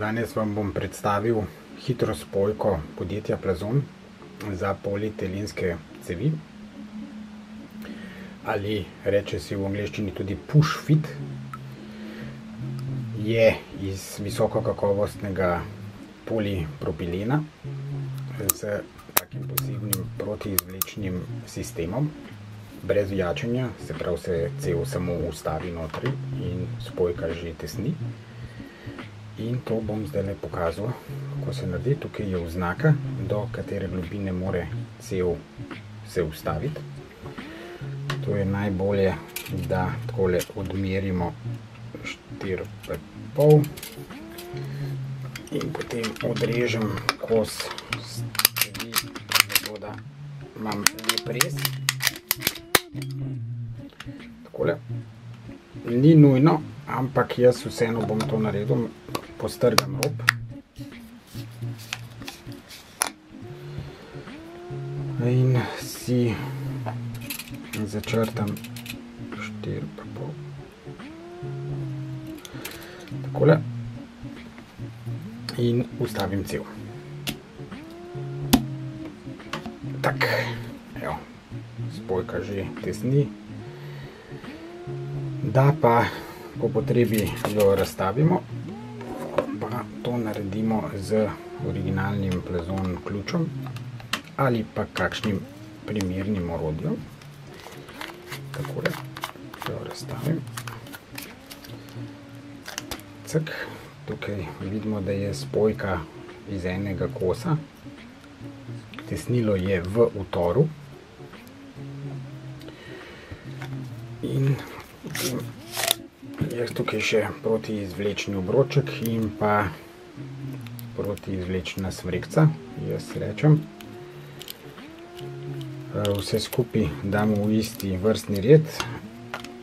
Danes vam bom predstavil hitro spojko podjetja Plazon za polietilenske cevi, ali reče se v angleščini tudi push fit. Je iz visokokakovostnega polipropilena z takim posebnim protiizvlečnim sistemom, brez vjačanja, se pravi se cev samo ustavi notri in spojka že tesni. In to bom zdaj pokazal, kako se naredi. Tukaj je oznaka, do katere globine mora cev se ustaviti. To je najbolje, da takole odmerimo 4,5 in potem odrežem kos cevi, zato da imam lep rez. Takole. Ni nujno, ampak jaz vseeno bom to naredil. Postrgam rob. In si začrtam 4,5. Takole. In ustavim cev. Tak, evo, spojka že tesni. Da pa po potrebi jo razstavimo, pa to naredimo z originalnim Plazon ključem ali pa kakšnim primernim orodjem. Takole, jo razstavim. Cak, tukaj vidimo, da je spojka iz enega kosa. Tesnilo je v utoru. In je tukaj še protiizvlečni obroček in pa protiizvlečna smrekca, jaz rečem. Vse skupaj damo v isti vrstni red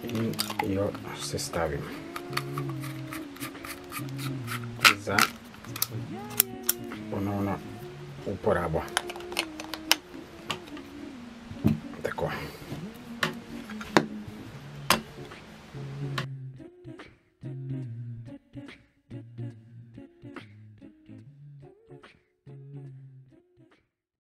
in jo sestavim za ponovno uporabo.